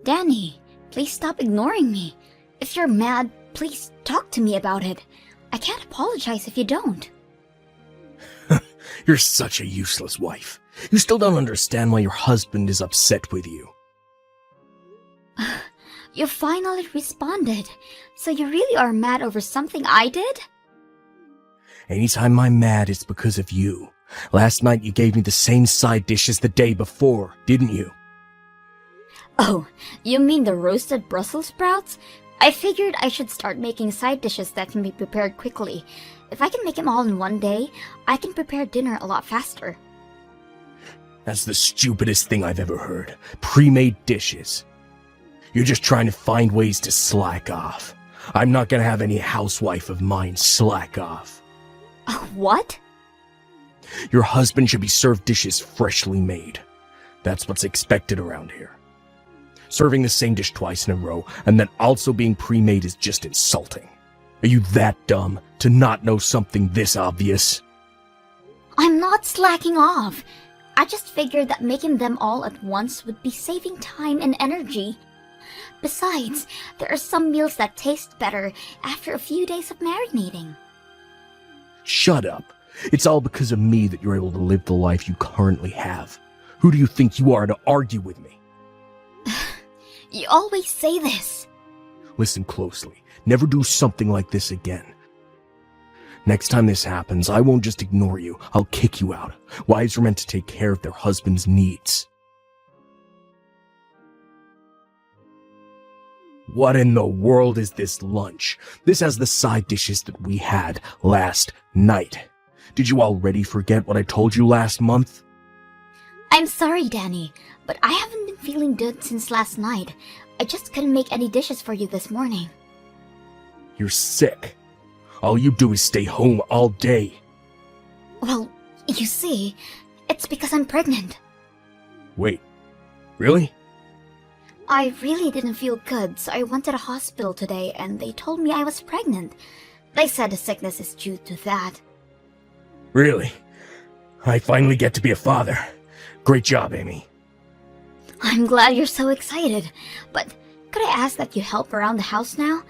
Danny, please stop ignoring me. If you're mad, please talk to me about it. I can't apologize if you don't. You're such a useless wife. You still don't understand why your husband is upset with you. You finally responded. So you really are mad over something I did? Anytime I'm mad, it's because of you. Last night you gave me the same side dish as the day before, didn't you? Oh, you mean the roasted Brussels sprouts? I figured I should start making side dishes that can be prepared quickly. If I can make them all in one day, I can prepare dinner a lot faster. That's the stupidest thing I've ever heard. Pre-made dishes. You're just trying to find ways to slack off. I'm not gonna have any housewife of mine slack off. What? Your husband should be served dishes freshly made. That's what's expected around here. Serving the same dish twice in a row and then also being pre-made is just insulting. Are you that dumb to not know something this obvious? I'm not slacking off. I just figured that making them all at once would be saving time and energy. Besides, there are some meals that taste better after a few days of marinating. Shut up. It's all because of me that you're able to live the life you currently have. Who do you think you are to argue with me? You always say this. Listen closely. Never do something like this again. Next time this happens, I won't just ignore you. I'll kick you out. Wives are meant to take care of their husband's needs. What in the world is this lunch? This has the side dishes that we had last night. Did you already forget what I told you last month? I'm sorry, Danny, but I haven't been feeling good since last night. I just couldn't make any dishes for you this morning. You're sick. All you do is stay home all day. Well, you see, it's because I'm pregnant. Wait, really? I really didn't feel good, so I went to the hospital today and they told me I was pregnant. They said the sickness is due to that. Really? I finally get to be a father. Great job, Amy. I'm glad you're so excited, but could I ask that you help around the house now?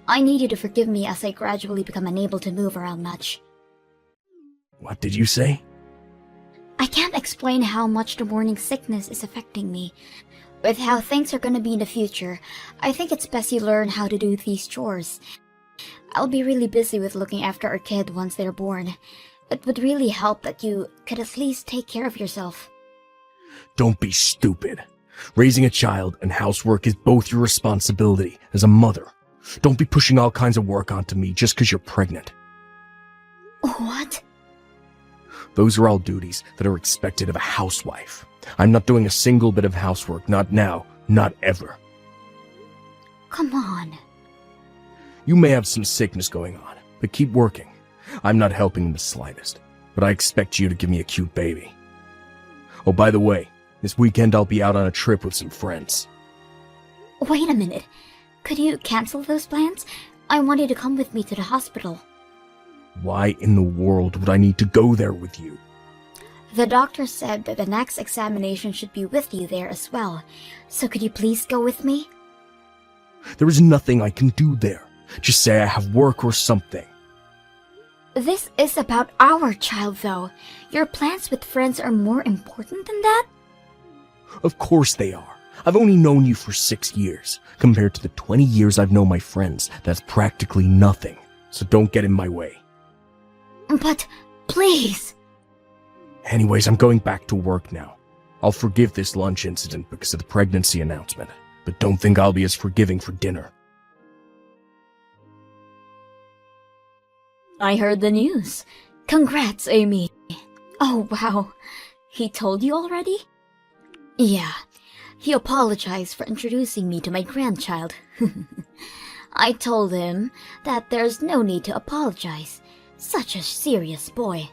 I need you to forgive me as I gradually become unable to move around much. What did you say? I can't explain how much the morning sickness is affecting me. With how things are gonna be in the future, I think it's best you learn how to do these chores. I'll be really busy with looking after our kid once they're born. It would really help that you could at least take care of yourself. Don't be stupid. Raising a child and housework is both your responsibility as a mother. Don't be pushing all kinds of work onto me just because you're pregnant. What? Those are all duties that are expected of a housewife. I'm not doing a single bit of housework, not now, not ever. Come on. You may have some sickness going on, but keep working. I'm not helping in the slightest, but I expect you to give me a cute baby. Oh, by the way, this weekend I'll be out on a trip with some friends. Wait a minute. Could you cancel those plans? I want you to come with me to the hospital. Why in the world would I need to go there with you? The doctor said that the next examination should be with you there as well. So could you please go with me? There is nothing I can do there. Just say I have work or something. This is about our child, though. Your plans with friends are more important than that? Of course they are. I've only known you for 6 years. Compared to the 20 years I've known my friends, that's practically nothing. So don't get in my way. But, please. Anyways, I'm going back to work now. I'll forgive this lunch incident because of the pregnancy announcement, but don't think I'll be as forgiving for dinner. I heard the news. Congrats, Amy. Oh, wow. He told you already? Yeah. He apologized for introducing me to my grandchild. I told him that there's no need to apologize. Such a serious boy.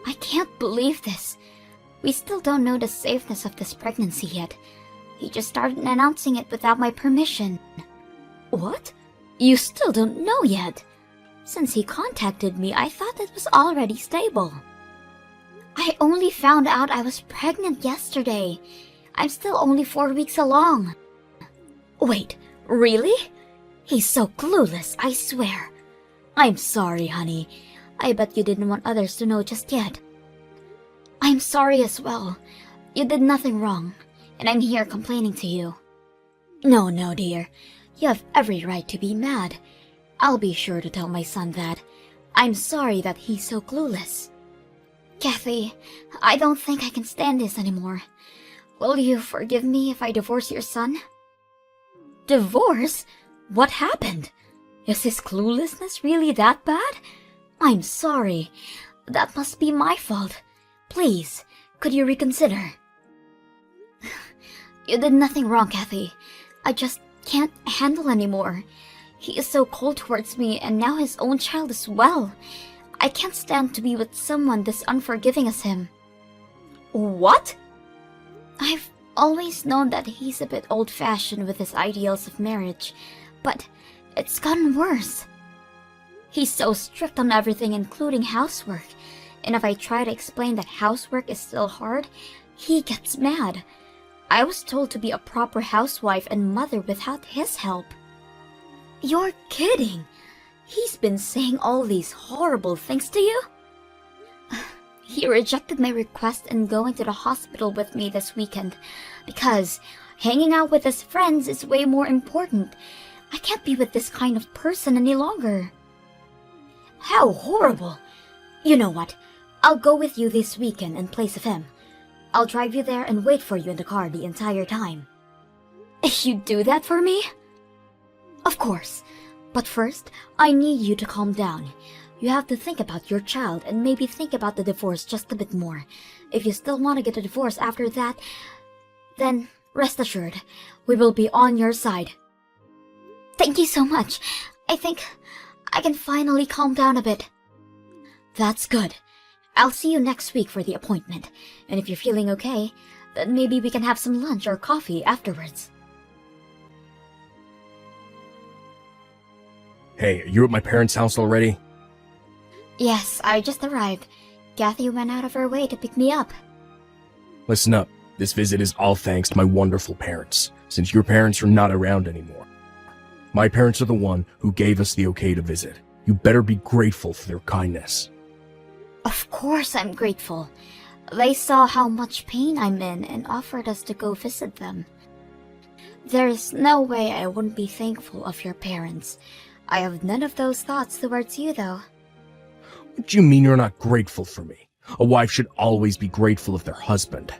I can't believe this. We still don't know the safeness of this pregnancy yet. He just started announcing it without my permission. What? You still don't know yet? Since he contacted me, I thought it was already stable. I only found out I was pregnant yesterday. I'm still only 4 weeks along. Wait, really? He's so clueless, I swear. I'm sorry, honey. I bet you didn't want others to know just yet. I'm sorry as well. You did nothing wrong, and I'm here complaining to you. No, dear. You have every right to be mad. I'll be sure to tell my son that. I'm sorry that he's so clueless. Kathy, I don't think I can stand this anymore. Will you forgive me if I divorce your son? Divorce? What happened? Is his cluelessness really that bad? I'm sorry. That must be my fault. Please, could you reconsider? You did nothing wrong, Kathy. I just can't handle anymore. He is so cold towards me, and now his own child as well. I can't stand to be with someone this unforgiving as him. What? I've always known that he's a bit old-fashioned with his ideals of marriage, but it's gotten worse. He's so strict on everything, including housework, and if I try to explain that housework is still hard, he gets mad. I was told to be a proper housewife and mother without his help. You're kidding! He's been saying all these horrible things to you? He rejected my request and going to the hospital with me this weekend because hanging out with his friends is way more important. I can't be with this kind of person any longer. How horrible! You know what? I'll go with you this weekend in place of him. I'll drive you there and wait for you in the car the entire time. You'd do that for me? Of course. But first, I need you to calm down. You have to think about your child and maybe think about the divorce just a bit more. If you still want to get a divorce after that, then rest assured, we will be on your side. Thank you so much. I think I can finally calm down a bit. That's good. I'll see you next week for the appointment, and if you're feeling okay, then maybe we can have some lunch or coffee afterwards. Hey, are you at my parents' house already? Yes, I just arrived. Kathy went out of her way to pick me up. Listen up. This visit is all thanks to my wonderful parents, since your parents are not around anymore. My parents are the one who gave us the okay to visit. You better be grateful for their kindness. Of course I'm grateful. They saw how much pain I'm in and offered us to go visit them. There is no way I wouldn't be thankful of your parents. I have none of those thoughts towards you, though. What do you mean you're not grateful for me? A wife should always be grateful of their husband.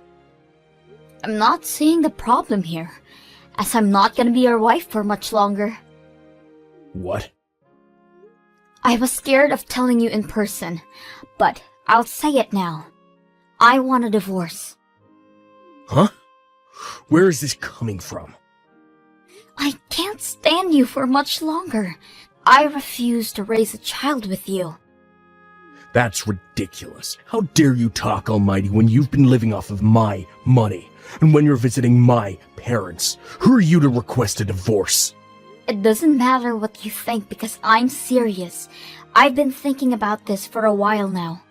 I'm not seeing the problem here, as I'm not gonna be your wife for much longer. What? I was scared of telling you in person, but I'll say it now. I want a divorce. Huh? Where is this coming from? I can't stand you for much longer. I refuse to raise a child with you. That's ridiculous. How dare you talk, Almighty, when you've been living off of my money, and when you're visiting my parents? Who are you to request a divorce? It doesn't matter what you think because I'm serious. I've been thinking about this for a while now.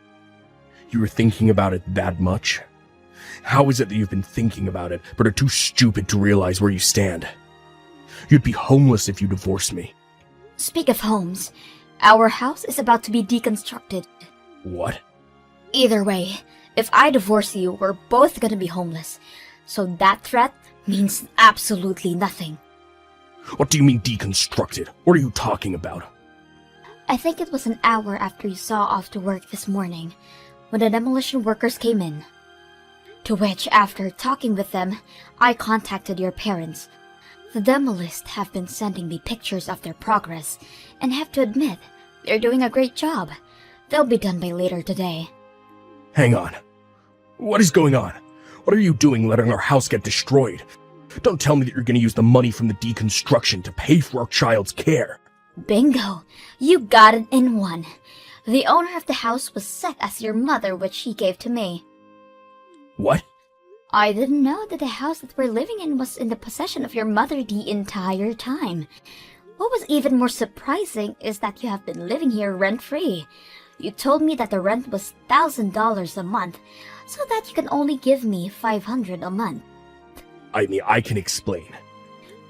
You were thinking about it that much? How is it that you've been thinking about it, but are too stupid to realize where you stand? You'd be homeless if you divorced me. Speak of homes, our house is about to be deconstructed. What? Either way, if I divorce you, we're both gonna be homeless. So that threat means absolutely nothing. What do you mean deconstructed? What are you talking about? I think it was an hour after you saw off to work this morning, when the demolition workers came in. To which, after talking with them, I contacted your parents. The demolists have been sending me pictures of their progress, and have to admit, they're doing a great job. They'll be done by later today. Hang on. What is going on? What are you doing letting our house get destroyed? Don't tell me that you're going to use the money from the deconstruction to pay for our child's care. Bingo! You got it in one. The owner of the house was set as your mother, which she gave to me. What? I didn't know that the house that we're living in was in the possession of your mother the entire time. What was even more surprising is that you have been living here rent-free. You told me that the rent was $1,000 a month, so that you can only give me $500 a month. I mean, I can explain.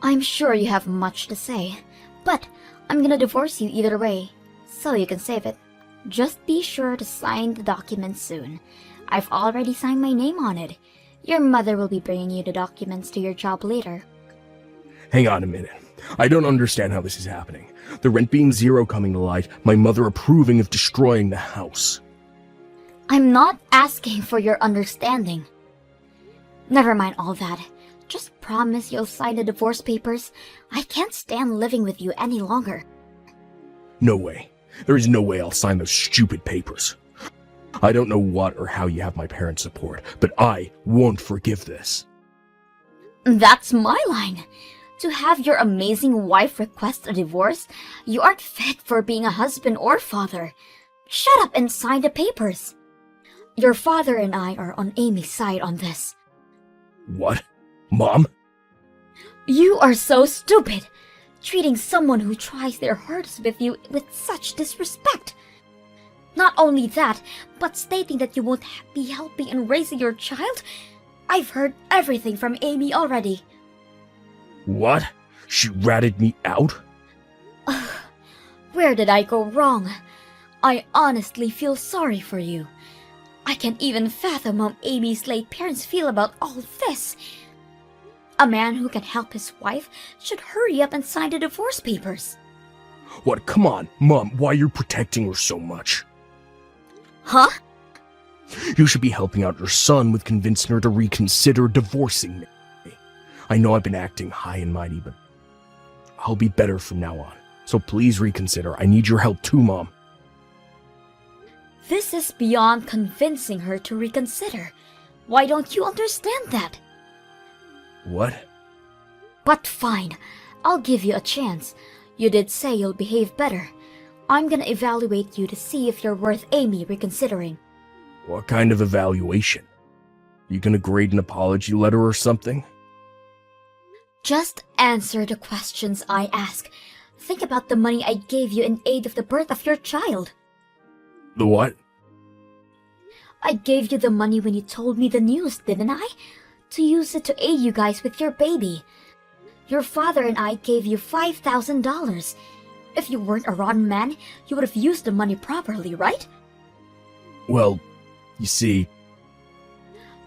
I'm sure you have much to say, but I'm gonna divorce you either way, so you can save it. Just be sure to sign the document soon. I've already signed my name on it. Your mother will be bringing you the documents to your job later. Hang on a minute. I don't understand how this is happening. The rent being zero coming to light, my mother approving of destroying the house. I'm not asking for your understanding. Never mind all that. Just promise you'll sign the divorce papers. I can't stand living with you any longer. No way. There is no way I'll sign those stupid papers. I don't know what or how you have my parents' support, but I won't forgive this. That's my line. To have your amazing wife request a divorce, you aren't fit for being a husband or father. Shut up and sign the papers. Your father and I are on Amy's side on this. What? Mom? You are so stupid, treating someone who tries their hardest with you with such disrespect. Not only that, but stating that you won't be helping in raising your child. I've heard everything from Amy already. What? She ratted me out? Where did I go wrong? I honestly feel sorry for you. I can't even fathom how Amy's late parents feel about all this. A man who can help his wife should hurry up and sign the divorce papers. What? Come on, Mom, why are you protecting her so much? Huh? You should be helping out your son with convincing her to reconsider divorcing me. I know I've been acting high and mighty, but I'll be better from now on. So please reconsider. I need your help too, Mom. This is beyond convincing her to reconsider. Why don't you understand that? What? But fine, I'll give you a chance. You did say you'll behave better. I'm gonna evaluate you to see if you're worth Amy reconsidering. What kind of evaluation? You gonna grade an apology letter or something? Just answer the questions I ask. Think about the money I gave you in aid of the birth of your child. The what? I gave you the money when you told me the news, didn't I? To use it to aid you guys with your baby. Your father and I gave you $5,000. If you weren't a rotten man, you would have used the money properly, right? Well, you see...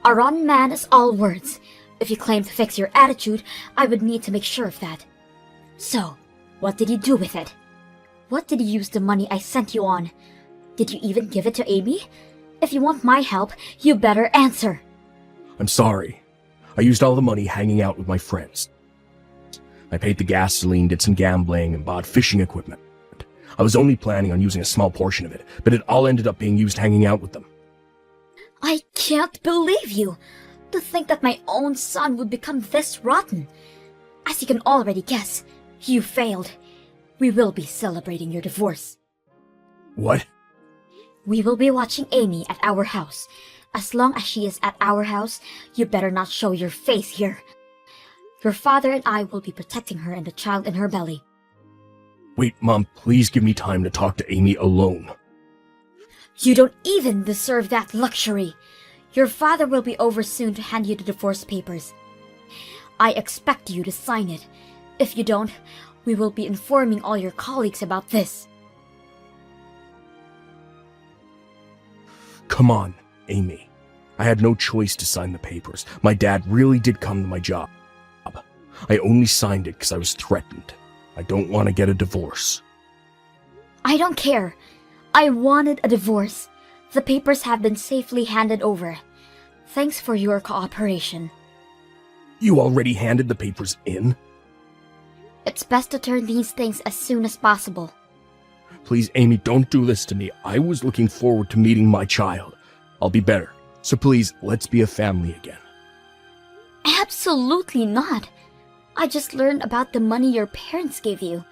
A rotten man is all words. If you claim to fix your attitude, I would need to make sure of that. So, what did you do with it? What did you use the money I sent you on? Did you even give it to Amy? If you want my help, you better answer. I'm sorry. I used all the money hanging out with my friends. I paid the gasoline, did some gambling, and bought fishing equipment. I was only planning on using a small portion of it, but it all ended up being used hanging out with them. I can't believe you! To think that my own son would become this rotten. As you can already guess, you failed. We will be celebrating your divorce. What? We will be watching Amy at our house. As long as she is at our house, you better not show your face here. Your father and I will be protecting her and the child in her belly. Wait, Mom, please give me time to talk to Amy alone. You don't even deserve that luxury. Your father will be over soon to hand you the divorce papers. I expect you to sign it. If you don't, we will be informing all your colleagues about this. Come on, Amy. I had no choice to sign the papers. My dad really did come to my job. I only signed it because I was threatened. I don't want to get a divorce. I don't care. I wanted a divorce. The papers have been safely handed over. Thanks for your cooperation. You already handed the papers in? It's best to turn these things as soon as possible. Please, Amy, don't do this to me. I was looking forward to meeting my child. I'll be better. So please, let's be a family again. Absolutely not. I just learned about the money your parents gave you.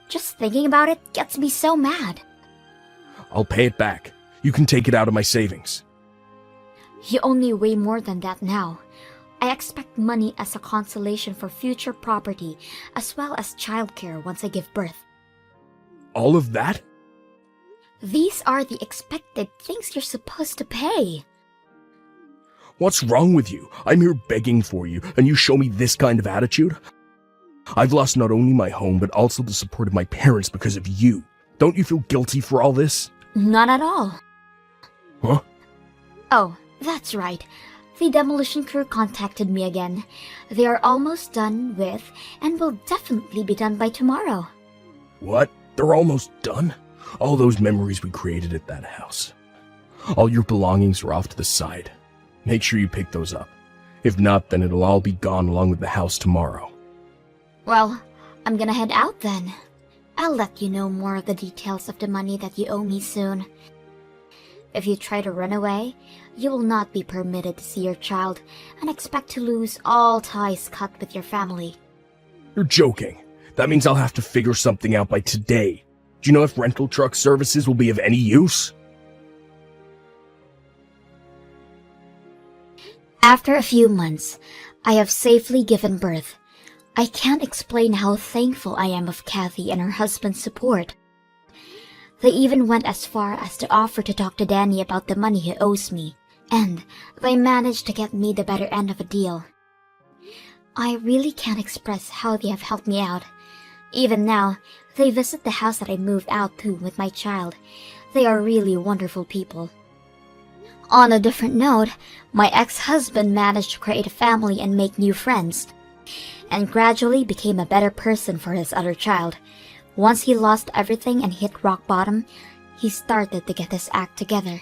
Just thinking about it gets me so mad. I'll pay it back. You can take it out of my savings. You only weigh more than that now. I expect money as a consolation for future property, as well as childcare once I give birth. All of that? These are the expected things you're supposed to pay. What's wrong with you? I'm here begging for you, and you show me this kind of attitude? I've lost not only my home, but also the support of my parents because of you. Don't you feel guilty for all this? Not at all. Huh? Oh, that's right. The demolition crew contacted me again. They are almost done with, and will definitely be done by tomorrow. What? They're almost done? All those memories we created at that house. All your belongings are off to the side. Make sure you pick those up. If not, then it'll all be gone along with the house tomorrow. Well, I'm gonna head out then. I'll let you know more of the details of the money that you owe me soon. If you try to run away, you will not be permitted to see your child and expect to lose all ties cut with your family. You're joking. That means I'll have to figure something out by today. Do you know if rental truck services will be of any use? After a few months, I have safely given birth. I can't explain how thankful I am of Kathy and her husband's support. They even went as far as to offer to talk to Danny about the money he owes me, and they managed to get me the better end of a deal. I really can't express how they have helped me out. Even now, they visit the house that I moved out to with my child. They are really wonderful people. On a different note, my ex-husband managed to create a family and make new friends, and gradually became a better person for his other child. Once he lost everything and hit rock bottom, he started to get his act together.